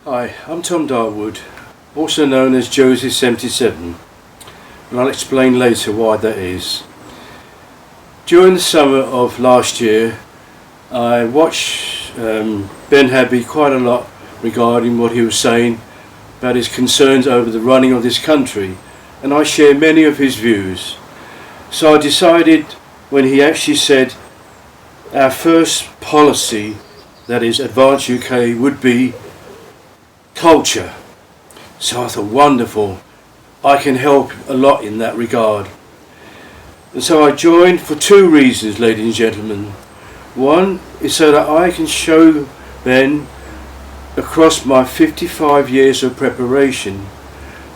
Hi, I'm Tom Darwood, also known as Josie77, and I'll explain later why that is. During the summer of last year, I watched Ben Habby quite a lot regarding what he was saying about his concerns over the running of this country, and I share many of his views. So I decided, when he actually said our first policy, that is Advance UK, would be culture. So I thought, wonderful, I can help a lot in that regard. And so I joined for two reasons, ladies and gentlemen. One is so that I can show Ben, across my 55 years of preparation,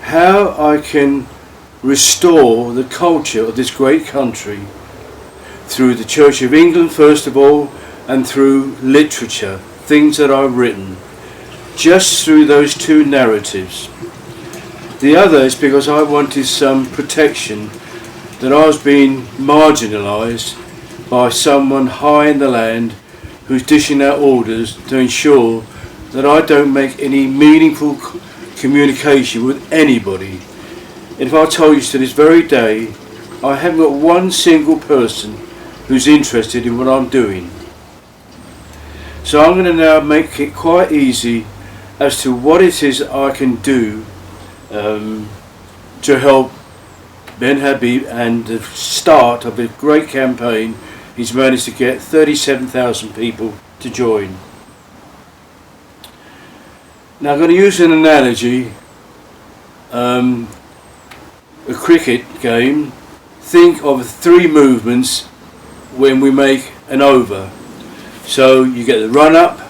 how I can restore the culture of this great country through the Church of England first of all, and through literature, things that I've written, just through those two narratives. The other is because I wanted some protection, that I was being marginalised by someone high in the land who's dishing out orders to ensure that I don't make any meaningful communication with anybody. And if I told you to this very day, I haven't got one single person who's interested in what I'm doing. So I'm going to now make it quite easy as to what it is I can do to help Ben Habby, and the start of a great campaign. He's managed to get 37,000 people to join. Now I'm going to use an analogy, a cricket game. Think of three movements when we make an over. So you get the run up,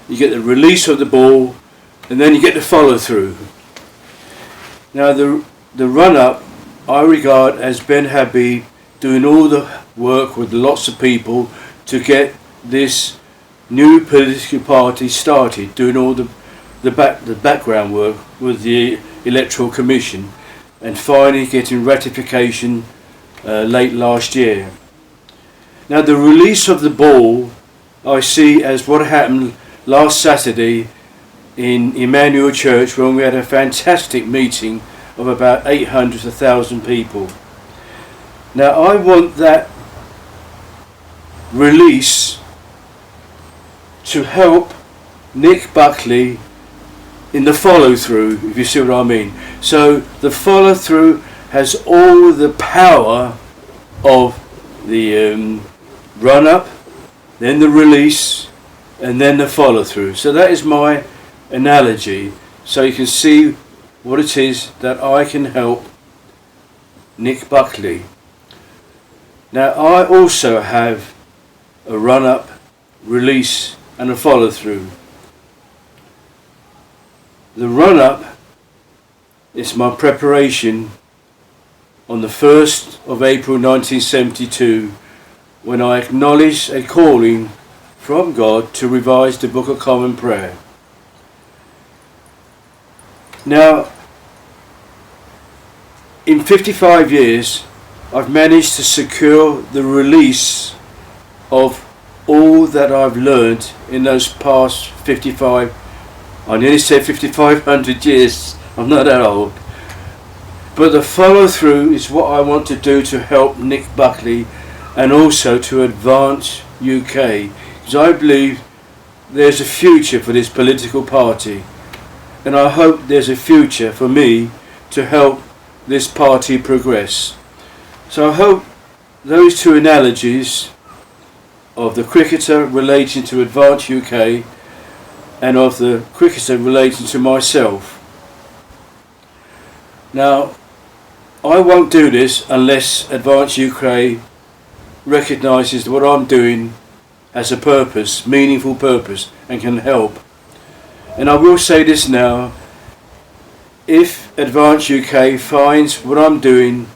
you get the release of the ball, and then you get the follow through. Now the run up I regard as Ben Habby doing all the work with lots of people to get this new political party started, doing all the background work with the Electoral Commission, and finally getting ratification late last year. Now the release of the ball I see as what happened last Saturday in Emmanuel Church, when we had a fantastic meeting of about 800 to 1,000 people. Now I want that release to help Nick Buckley in the follow through, if you see what I mean. So the follow through has all the power of the run up, then the release, and then the follow through. So that is my analogy, so you can see what it is that I can help Nick Buckley. Now I also have a run up, release, and a follow through. The run up is my preparation on the 1st of April 1972, when I acknowledged a calling from God to revise the Book of Common Prayer. Now, in 55 years, I've managed to secure the release of all that I've learned in those past 55, I nearly said 5,500 years, I'm not that old. But the follow through is what I want to do to help Nick Buckley, and also to Advance UK, because I believe there's a future for this political party, and I hope there's a future for me to help this party progress. So I hope those two analogies of the cricketer relating to Advance UK and of the cricketer relating to myself. Now I won't do this unless Advance UK recognises what I'm doing has a purpose, meaningful purpose, and can help. And I will say this now, if Advance UK finds what I'm doing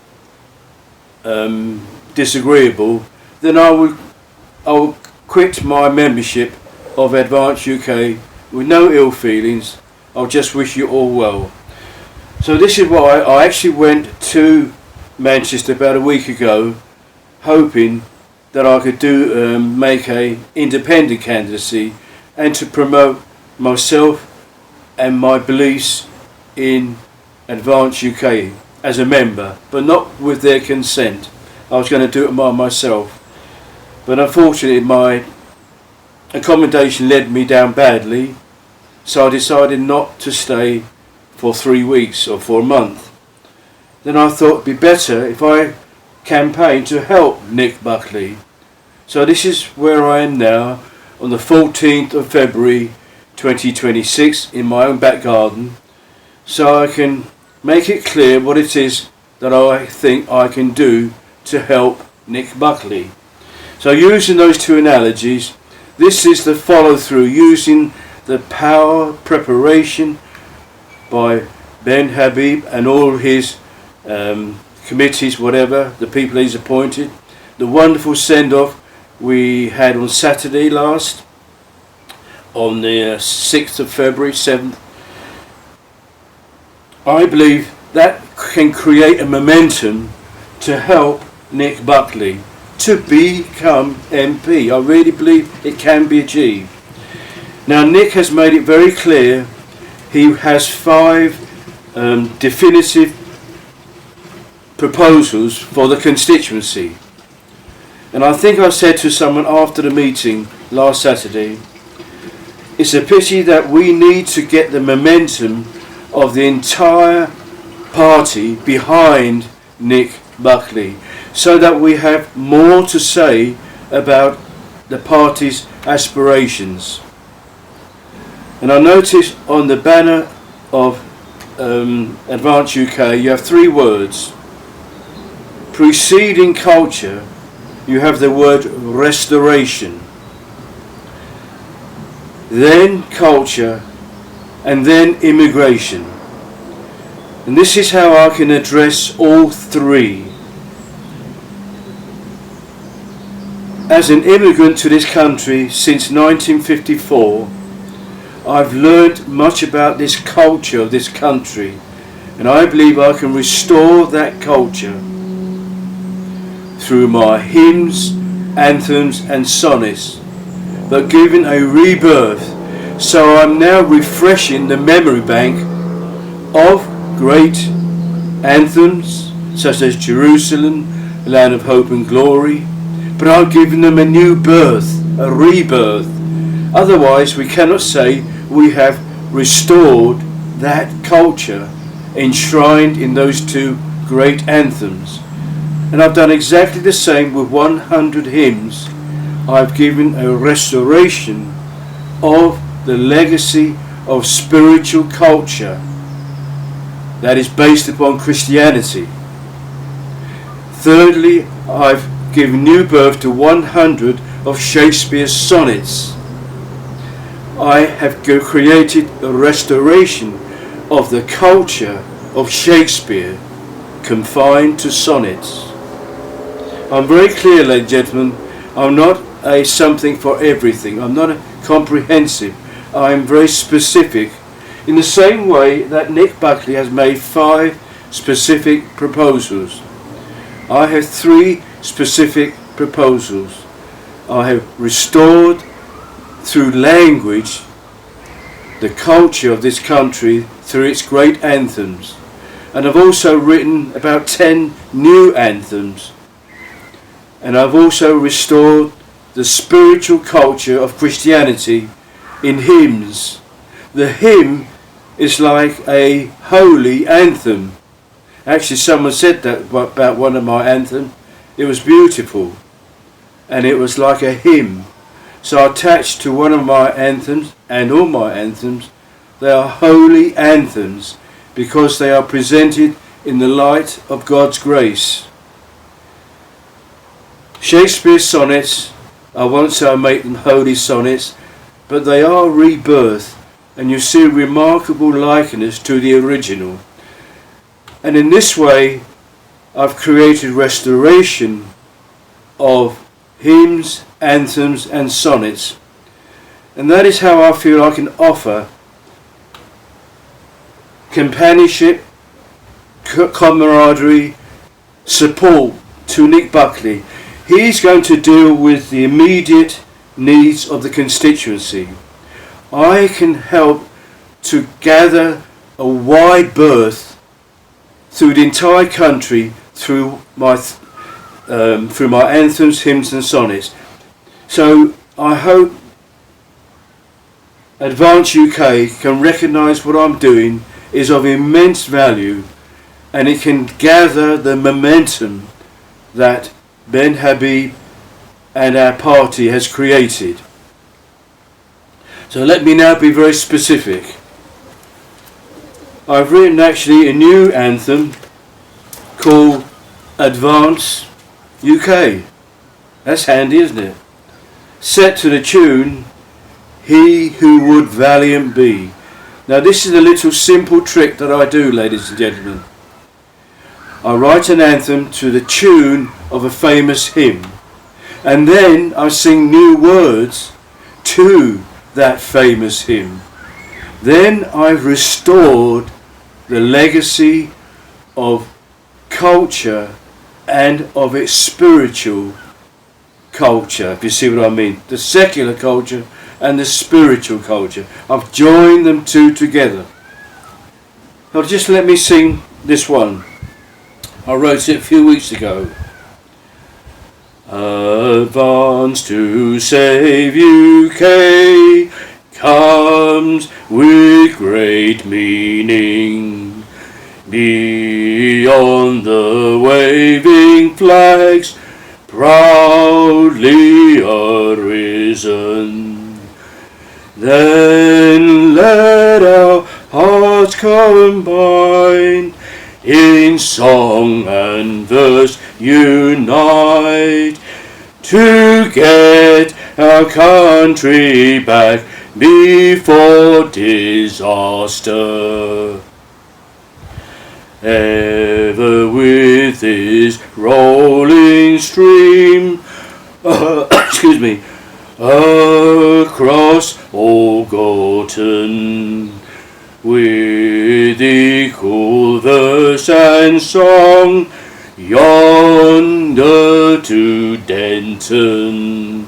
disagreeable, then I will quit my membership of Advance UK with no ill feelings. I'll just wish you all well. So this is why I actually went to Manchester about a week ago, hoping that I could make a independent candidacy and to promote myself and my beliefs in Advance UK as a member, but not with their consent. I was going to do it by myself, but unfortunately my accommodation led me down badly, so I decided not to stay for 3 weeks or for a month. Then I thought it'd be better if I campaigned to help Nick Buckley. So this is where I am now on the 14th of February 2026 in my own back garden, so I can make it clear what it is that I think I can do to help Nick Buckley. So using those two analogies, this is the follow through using the power preparation by Ben Habib and all his committees, whatever, the people he's appointed, the wonderful send-off we had on Saturday last, on the 6th of February, 7th. I believe that can create a momentum to help Nick Buckley to become MP. I really believe it can be achieved. Now Nick has made it very clear he has 5 definitive proposals for the constituency. And I think I said to someone after the meeting last Saturday, it's a pity that we need to get the momentum of the entire party behind Nick Buckley, so that we have more to say about the party's aspirations. And I noticed on the banner of Advance UK you have 3 words. Preceding culture, you have the word restoration, then culture, and then immigration. And this is how I can address all 3. As an immigrant to this country since 1954, I've learned much about this culture of this country, and I believe I can restore that culture through my hymns, anthems and sonnets, but given a rebirth. So I'm now refreshing the memory bank of great anthems such as Jerusalem, Land of Hope and Glory, but I'm giving them a new birth, a rebirth. Otherwise we cannot say we have restored that culture enshrined in those 2 great anthems. And I've done exactly the same with 100 hymns. I've given a restoration of the legacy of spiritual culture that is based upon Christianity. Thirdly, I've given new birth to 100 of Shakespeare's sonnets. I have created a restoration of the culture of Shakespeare confined to sonnets. I'm very clear, ladies and gentlemen, I'm not a something for everything. I'm not a comprehensive. I'm very specific. In the same way that Nick Buckley has made 5 specific proposals, I have 3 specific proposals. I have restored through language the culture of this country through its great anthems, and I've also written about 10 new anthems, and I've also restored the spiritual culture of Christianity in hymns. The hymn is like a holy anthem. Actually, someone said that about one of my anthems. It was beautiful, and it was like a hymn. So attached to one of my anthems, and all my anthems, they are holy anthems because they are presented in the light of God's grace. Shakespeare's sonnets, I won't say I make them holy sonnets, but they are rebirth, and you see a remarkable likeness to the original. And in this way, I've created restoration of hymns, anthems and sonnets. And that is how I feel I can offer companionship, camaraderie, support to Nick Buckley. He's going to deal with the immediate needs of the constituency. I can help to gather a wide berth through the entire country through my anthems, hymns and sonnets. So I hope Advance UK can recognise what I'm doing is of immense value, and it can gather the momentum that Ben Habib and our party has created. So let me now be very specific. I've written actually a new anthem called Advance UK. That's handy, isn't it? Set to the tune He Who Would Valiant Be. Now this is a little simple trick that I do, ladies and gentlemen. I write an anthem to the tune of a famous hymn, and then I sing new words to that famous hymn. Then I've restored the legacy of culture and of its spiritual culture, if you see what I mean. The secular culture and the spiritual culture. I've joined them two together. Now just let me sing this one. I wrote it a few weeks ago. Advance to save UK comes with great meaning. Beyond the waving flags proudly arisen. Then let our hearts combine, in song and verse unite, to get our country back before disaster. Ever with this rolling stream, across old Gorton, with equal verse and song, yonder to Denton.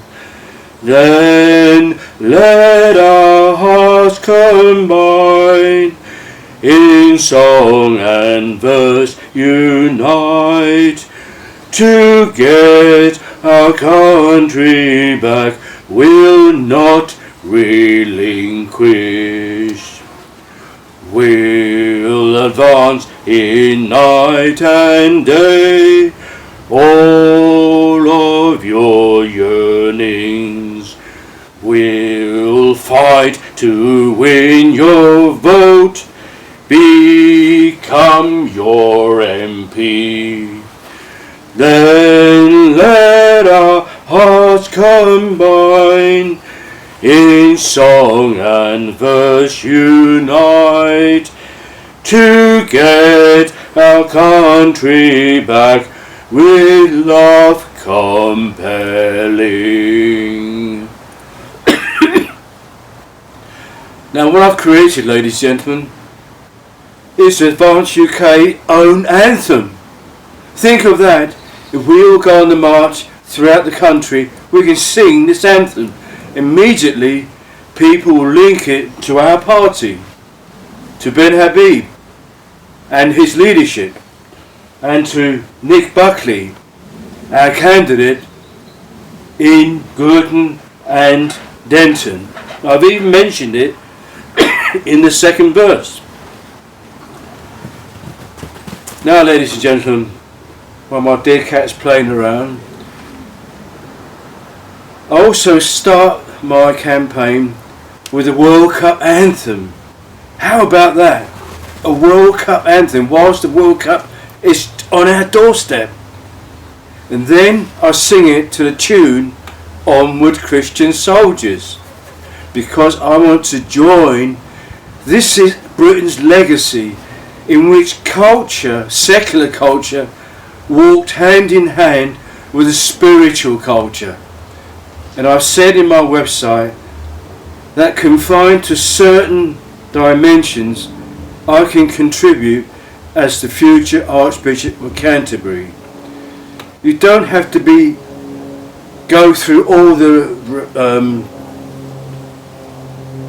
Then let our hearts combine, in song and verse unite, to get our country back, will not relinquish. We'll advance in night and day, all of your yearnings. We'll fight to win your vote, become your MP. Then let our hearts combine, in song and verse unite, to get our country back with love compelling. Now what I've created, ladies and gentlemen, is the Advance UK own anthem. Think of that. If we all go on the march throughout the country, we can sing this anthem. Immediately people will link it to our party, to Ben Habib and his leadership, and to Nick Buckley, our candidate in Gorton and Denton. I've even mentioned it in the second verse. Now, ladies and gentlemen, while my dear cat's playing around, I also start my campaign with a World Cup anthem. How about that? A World Cup anthem whilst the World Cup is on our doorstep. And then I sing it to the tune Onward Christian Soldiers, because I want to join. This is Britain's legacy, in which culture, secular culture, walked hand in hand with a spiritual culture. And I've said in my website that confined to certain dimensions, I can contribute as the future Archbishop of Canterbury. You don't have to go through all the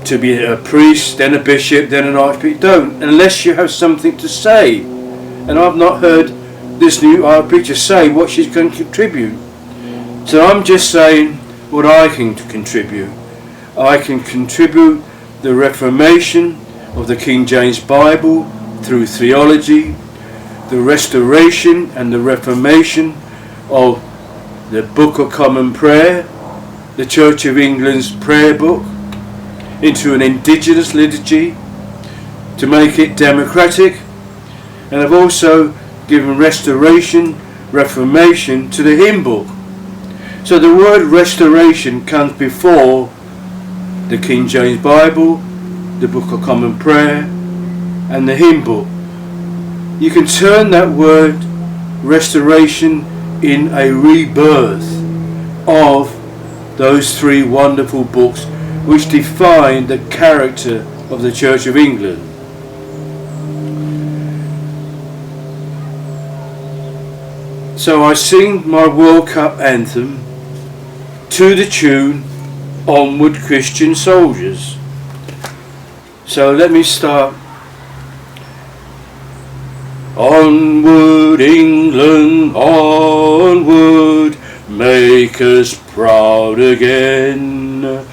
to be a priest, then a bishop, then an archbishop. Don't, unless you have something to say. And I've not heard this new archbishop say what she's going to contribute. So I'm just saying what I can contribute. I can contribute the reformation of the King James Bible through theology, the restoration and the reformation of the Book of Common Prayer, the Church of England's prayer book, into an indigenous liturgy to make it democratic. And I've also given restoration, reformation to the hymn book. So the word restoration comes before the King James Bible, the Book of Common Prayer, and the hymn book. You can turn that word restoration in a rebirth of those three wonderful books which define the character of the Church of England. So I sing my World Cup anthem to the tune Onward Christian Soldiers. So let me start. Onward England, onward, make us proud again.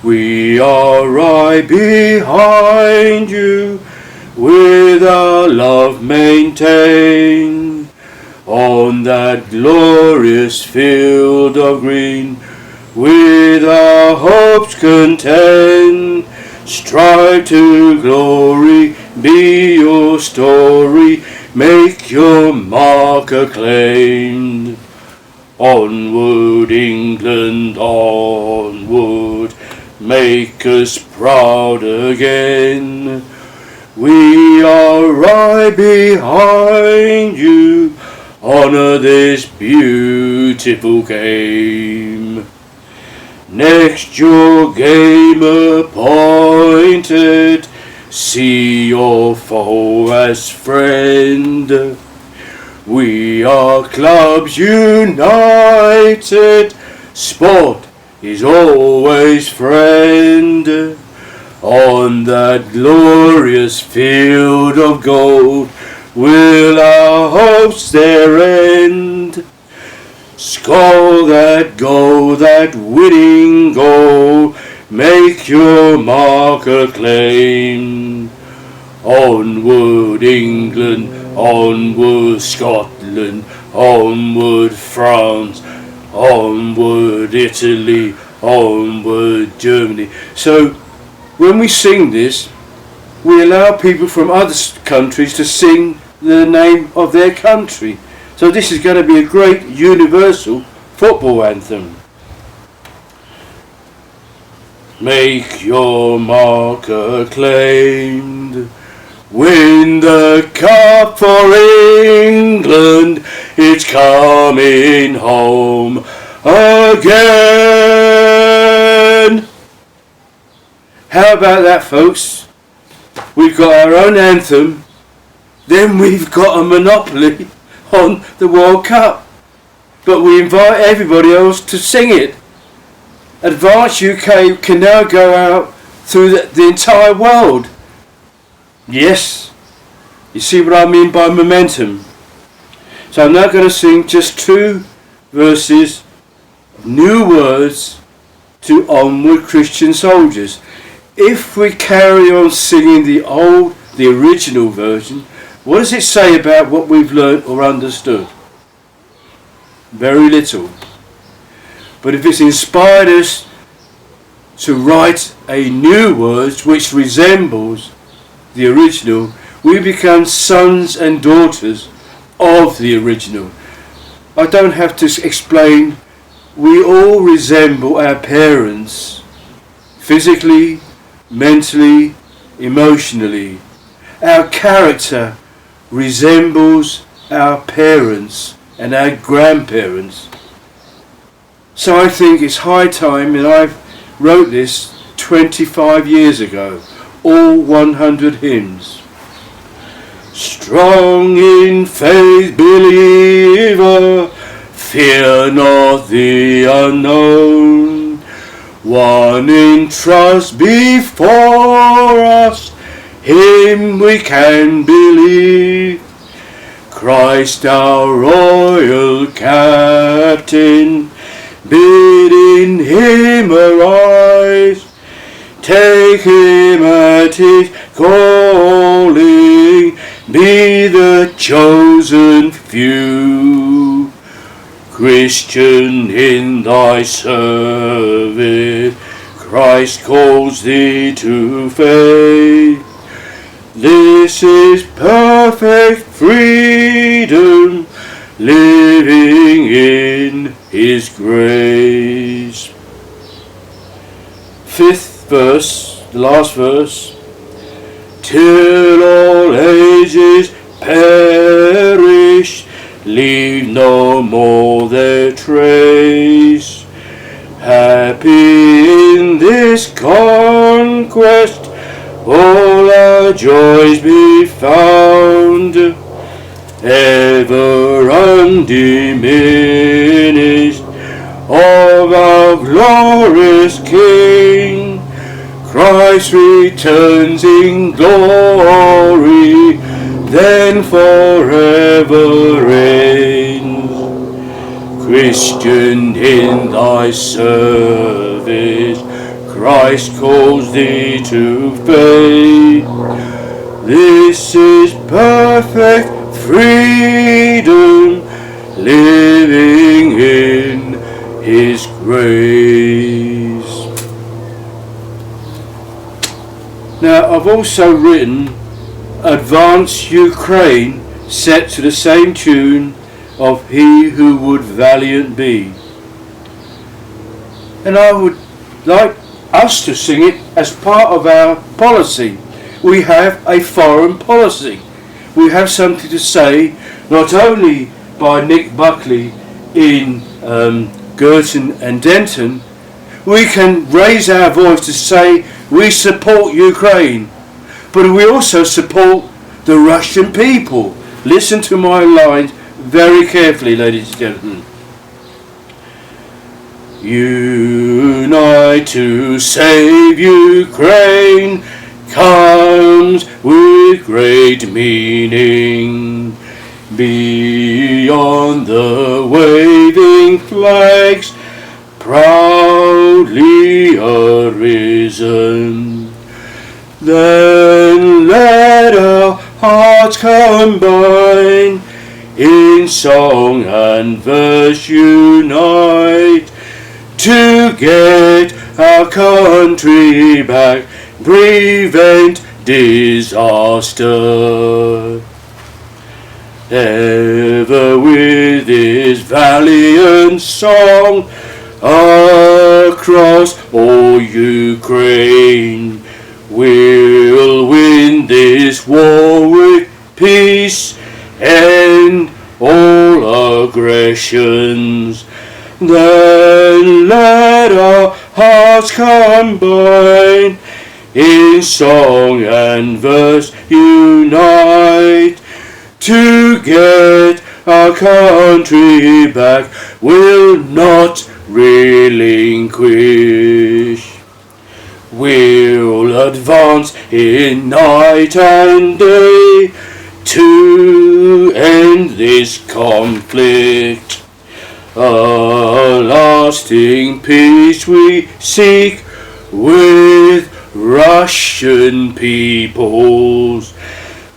We are right behind you, with our love maintain. On that glorious field of green, with our hopes contend. Strive to glory, be your story, make your mark acclaimed. Onward England, onward, make us proud again. We are right behind you, honour this beautiful game. Next your game appointed, see your foe as friend. We are clubs united, sport is always friend. On that glorious field of gold, will our hopes there end? Score that goal, that winning goal, make your mark acclaim. Onward England, onward Scotland, onward France, onward Italy, onward Germany. So when we sing this, we allow people from other countries to sing the name of their country. So this is going to be a great universal football anthem. Make your mark acclaimed. Win the cup for England. It's coming home again. How about that, folks? We've got our own anthem. Then we've got a monopoly on the World Cup, but we invite everybody else to sing it. Advance UK can now go out through the entire world. Yes, you see what I mean by momentum. So I'm now going to sing just 2 verses, new words to Onward Christian Soldiers. If we carry on singing the original version, what does it say about what we've learnt or understood? Very little. But if it's inspired us to write a new word which resembles the original, we become sons and daughters of the original. I don't have to explain, we all resemble our parents, physically, mentally, emotionally. Our character resembles our parents and our grandparents. So I think it's high time, and I wrote this 25 years ago, all 100 hymns. Strong in faith, believer, fear not the unknown. one in trust before us, him we can believe. Christ our royal captain, bidding him arise, take him at his calling, be the chosen few. Christian, in thy service, Christ calls thee to faith. This is perfect freedom, living in his grace. Fifth verse, the last verse. Till all ages perish, leave no more their trace. Happy in this conquest, all our joys be found, ever undiminished, of our glorious King. Christ returns in glory, then forever reigns. Christian, in thy service, Christ calls thee to faith. This is perfect freedom, living in his grace. Now, I've also written Advance Ukraine, set to the same tune of He Who Would Valiant Be. And I would like us to sing it as part of our policy. We have a foreign policy. We have something to say, not only by Nick Buckley in Gorton and Denton. We can raise our voice to say we support Ukraine, but we also support the Russian people. Listen to my lines very carefully, ladies and gentlemen. Unite to save Ukraine comes with great meaning. Beyond the waving flags proudly arisen, then let our hearts combine, in song and verse unite, to get our country back, prevent disaster. Ever with this valiant song, across all Ukraine, we'll win this war with peace, end all aggressions. Then let our hearts combine, in song and verse unite, to get our country back, will not relinquish. We'll advance in night and day to end this conflict. A lasting peace we seek with Russian peoples.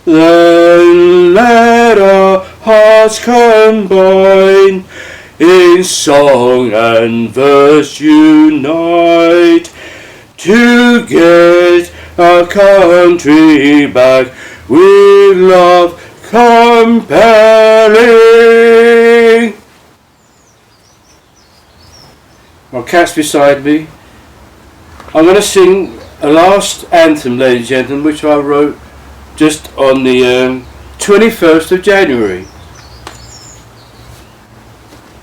Then let our hearts combine, in song and verse unite, to get our country back with love compelling. My cat's beside me. I'm going to sing a last anthem, ladies and gentlemen, which I wrote just on the 21st of January.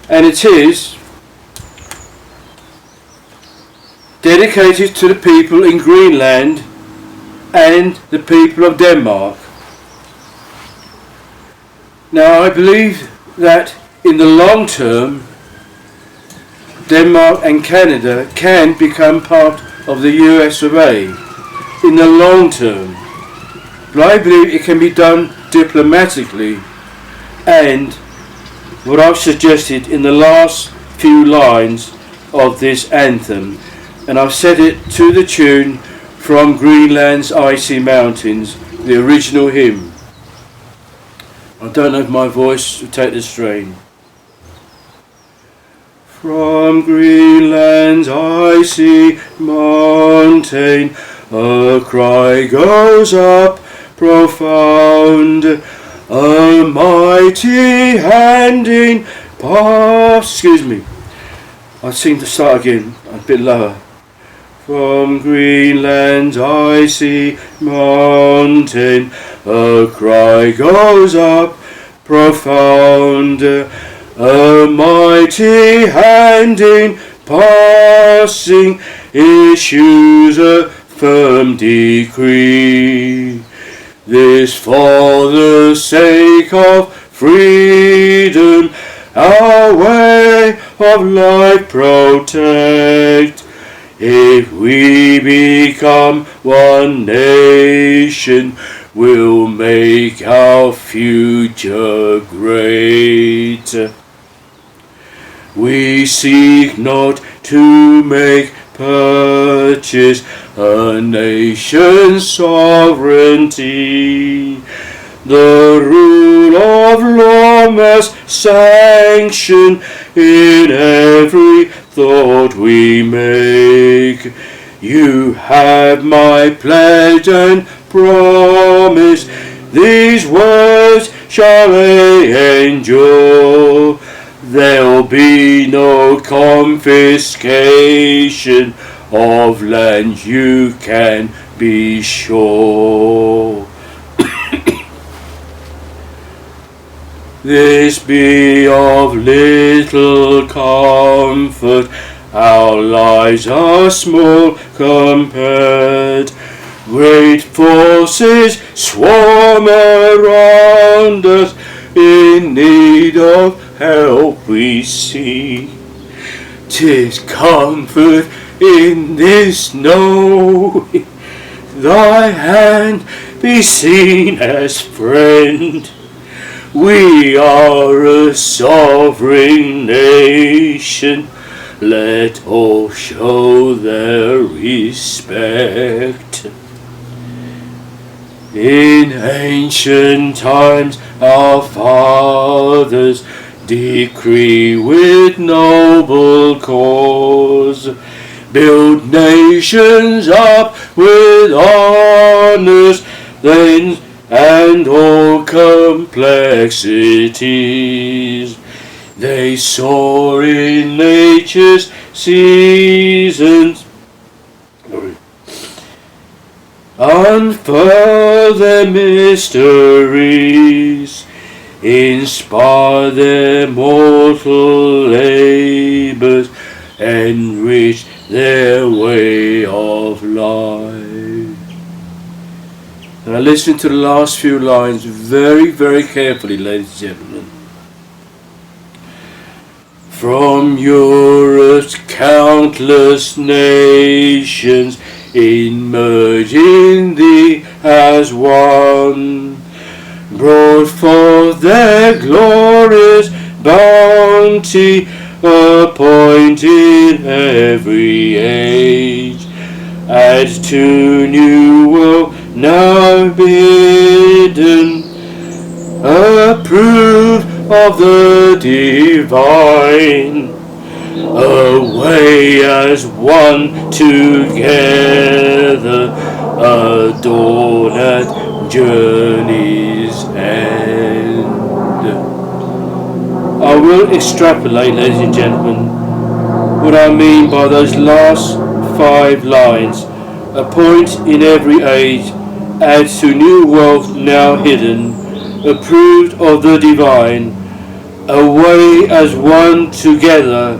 And it is dedicated to the people in Greenland and the people of Denmark. Now, I believe that in the long term, Denmark and Canada can become part of the US of A in the long term. But I believe it can be done diplomatically, and what I've suggested in the last few lines of this anthem, and I've set it to the tune From Greenland's Icy Mountains, the original hymn. I don't know if my voice will take the strain. From Greenland's icy mountain a cry goes up profound, a mighty hand in I seem to start again, a bit lower. From Greenland's icy mountain a cry goes up profound, a mighty hand in passing issues a firm decree. This for the sake of freedom, our way of life protect. If we become one nation, we'll make our future great. We seek not to make purchase a nation's sovereignty. The rule of law must sanction in every thought we make. You have my pledge and promise, these words shall endure. There'll be no confiscation of land, you can be sure. This be of little comfort, our lives are small compared. Great forces swarm around us, in need of help we see. 'Tis comfort in this knowing, thy hand be seen as friend. We are a sovereign nation, let all show their respect. In ancient times our fathers decree with noble cause, build nations up with honours, then and all complexities. They soar in nature's seasons, unfurl their mysteries, inspire their mortal labours, enrich their way of life. Now listen to the last few lines very, very carefully, ladies and gentlemen. From Europe's countless nations, in merging thee as one, brought forth their glorious bounty, appointed every age, as to new world now bidden, approved of the divine, away as one together, adorn at journey's end. I will extrapolate, ladies and gentlemen, what I mean by those last 5 lines. A point in every age adds to new wealth now hidden, approved of the divine, away as one together,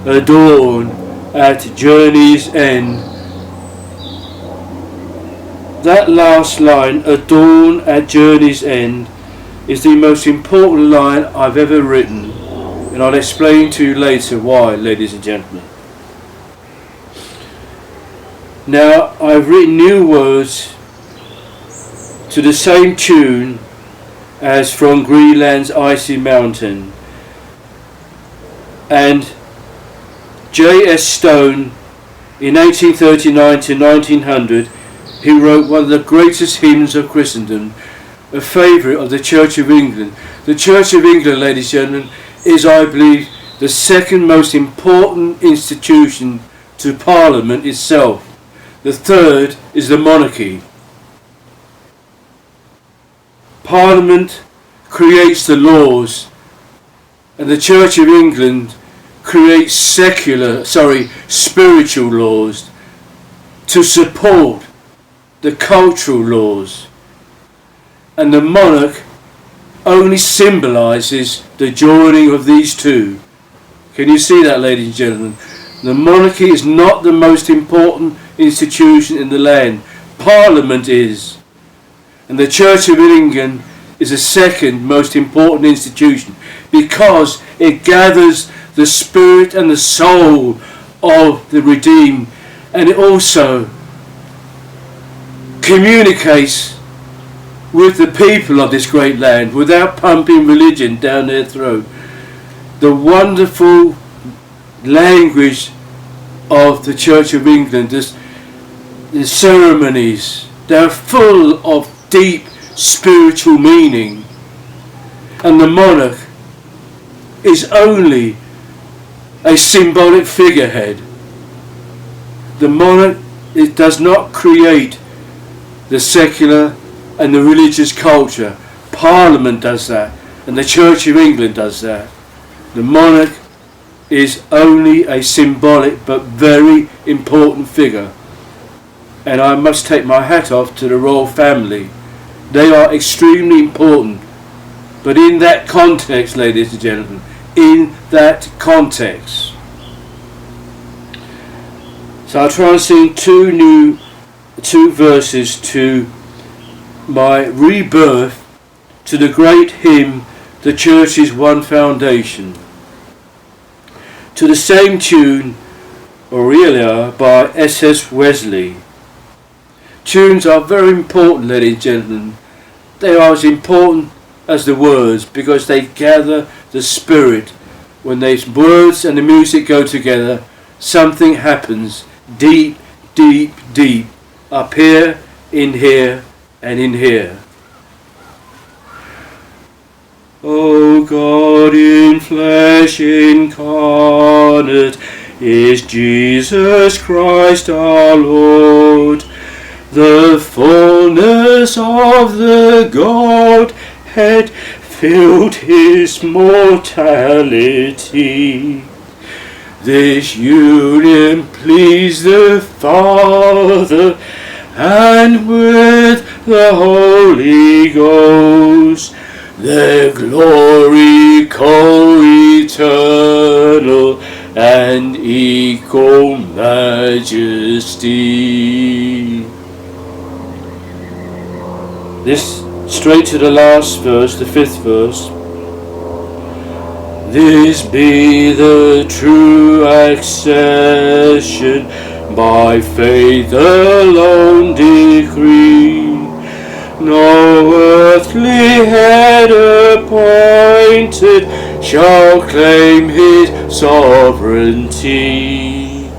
adorn at journey's end. That last line, adorn at journey's end, is the most important line I've ever written, and and I'll explain to you later why, ladies and gentlemen. Now, I've written new words to the same tune as from Greenland's Icy Mountain, and J.S. Stone in 1839 to 1900, he wrote one of the greatest hymns of Christendom, a favourite of the Church of England. The Church of England, ladies and gentlemen, is, I believe, the second most important institution to Parliament itself. The third is the monarchy. Parliament creates the laws, and the Church of England creates spiritual laws to support the cultural laws. And the monarch only symbolises the joining of these two. Can you see that, ladies and gentlemen? The monarchy is not the most important institution in the land. Parliament is. And the Church of England is the second most important institution because it gathers the spirit and the soul of the redeemed, and it also communicates with the people of this great land without pumping religion down their throat. The wonderful language of the Church of England, the ceremonies, they're full of deep spiritual meaning, and the monarch is only a symbolic figurehead. The monarch, it does not create the secular and the religious culture. Parliament does that, and the Church of England does that. The monarch is only a symbolic but very important figure, and I must take my hat off to the royal family. They are extremely important, but in that context, ladies and gentlemen, in that context. So I'll try and sing two verses to my rebirth to the great hymn, The Church's One Foundation, to the same tune, Aurelia, by S.S. Wesley. Tunes are very important, ladies and gentlemen. They are as important as the words because they gather the spirit. When these words and the music go together, something happens deep, deep, deep, up here, and in here. O God in flesh incarnate is Jesus Christ our Lord, the fullness of the Godhead filled his mortality. This union pleased the Father, and with the Holy Ghost, their glory co-eternal and equal majesty. This straight to the last verse, the fifth verse. This be the true accession, by faith alone decree. No earthly head appointed shall claim his sovereignty.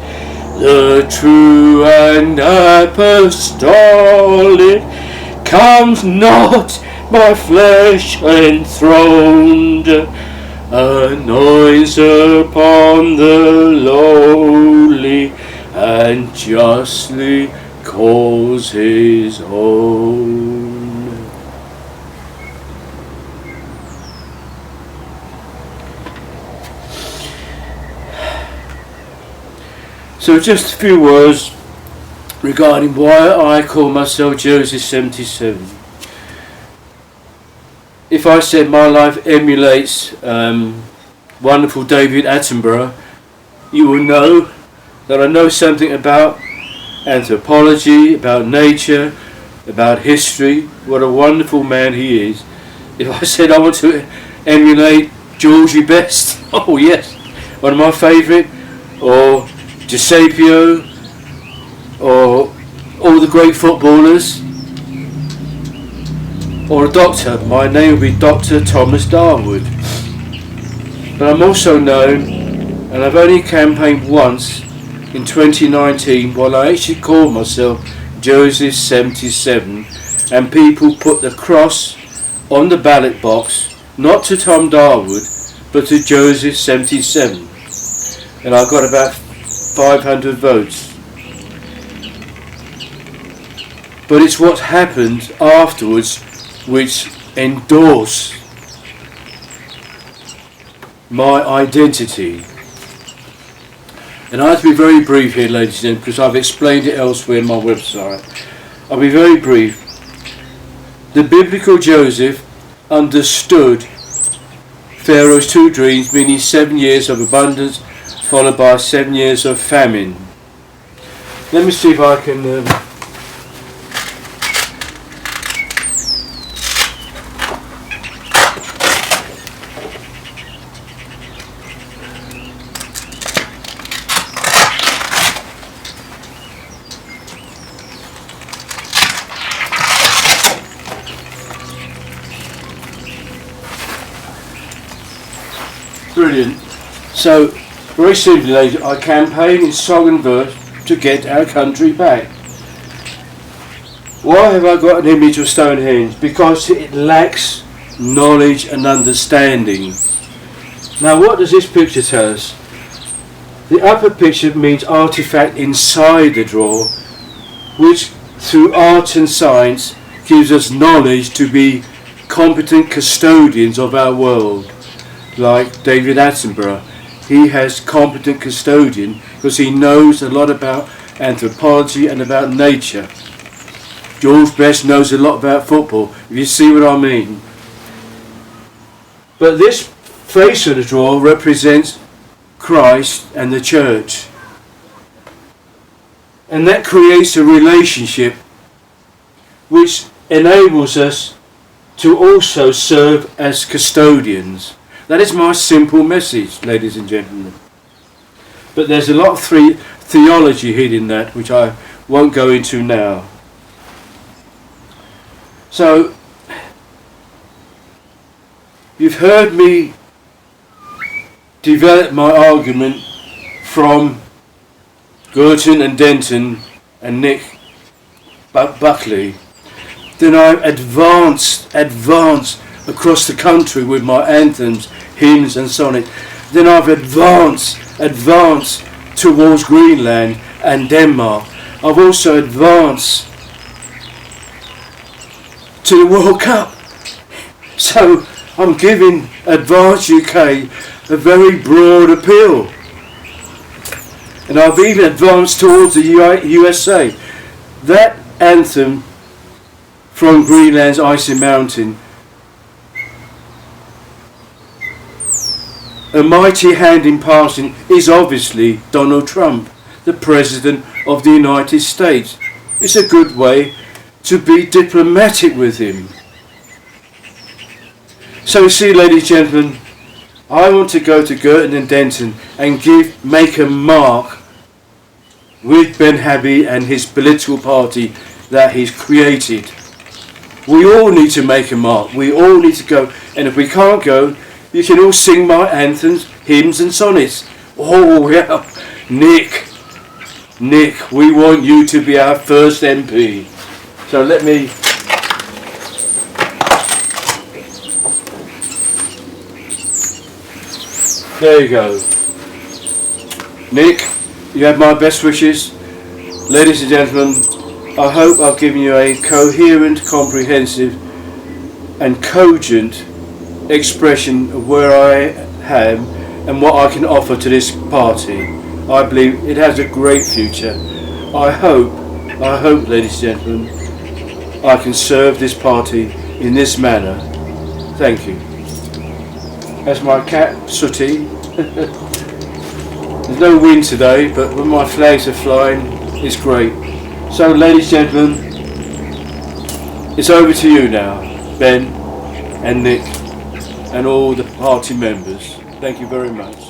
The true and apostolic comes not by flesh enthroned, anoints upon the lowly, and justly calls his own. So just a few words regarding why I call myself Joseph 77. If I said my life emulates wonderful David Attenborough, you will know that I know something about anthropology, about nature, about history. What a wonderful man he is. If I said I want to emulate Georgie Best, oh yes, one of my favourite, or Giuseppio, or all the great footballers, or a doctor. My name will be Dr. Thomas Darwood. But I'm also known, and I've only campaigned once in 2019 while I actually called myself Joseph 77, and people put the cross on the ballot box, not to Tom Darwood, but to Joseph 77. And I got about 500 votes. But it's what happened afterwards which endorsed my identity. And I have to be very brief here, ladies and gentlemen, because I've explained it elsewhere in my website. I'll be very brief. The biblical Joseph understood Pharaoh's 2 dreams, meaning 7 years of abundance followed by 7 years of famine. Let me see if I can brilliant. So, very simply, ladies, I campaign in song and verse to get our country back. Why have I got an image of Stonehenge? Because it lacks knowledge and understanding. Now, what does this picture tell us? The upper picture means artifact inside the drawer, which through art and science gives us knowledge to be competent custodians of our world. Like David Attenborough, he has competent custodian because he knows a lot about anthropology and about nature. George Best knows a lot about football, if you see what I mean. But this face of the drawer represents Christ and the church. And that creates a relationship which enables us to also serve as custodians. That is my simple message, ladies and gentlemen. But there's a lot of theology hidden in that, which I won't go into now. So, you've heard me develop my argument from Gorton and Denton and Nick Buckley. Then I advanced across the country with my anthems, hymns and sonnets. Then I've advanced towards Greenland and Denmark. I've also advanced to the World Cup. So I'm giving Advanced UK a very broad appeal. And I've even advanced towards the USA. That anthem from Greenland's icy mountain, a mighty hand in passing, is obviously Donald Trump, the President of the United States. It's a good way to be diplomatic with him. So see, ladies and gentlemen, I want to go to Gorton and Denton and make a mark with Ben Habby and his political party that he's created. We all need to make a mark. We all need to go. And if we can't go, you can all sing my anthems, hymns and sonnets. Oh yeah, Nick, we want you to be our first MP. So let me... There you go. Nick, you have my best wishes. Ladies and gentlemen, I hope I've given you a coherent, comprehensive and cogent expression of where I am and what I can offer to this party. I believe it has a great future. I hope, ladies and gentlemen, I can serve this party in this manner. Thank you. That's my cat, Sooty. There's no wind today, but when my flags are flying, it's great. So, ladies and gentlemen, it's over to you now, Ben and Nick. and all the party members. Thank you very much.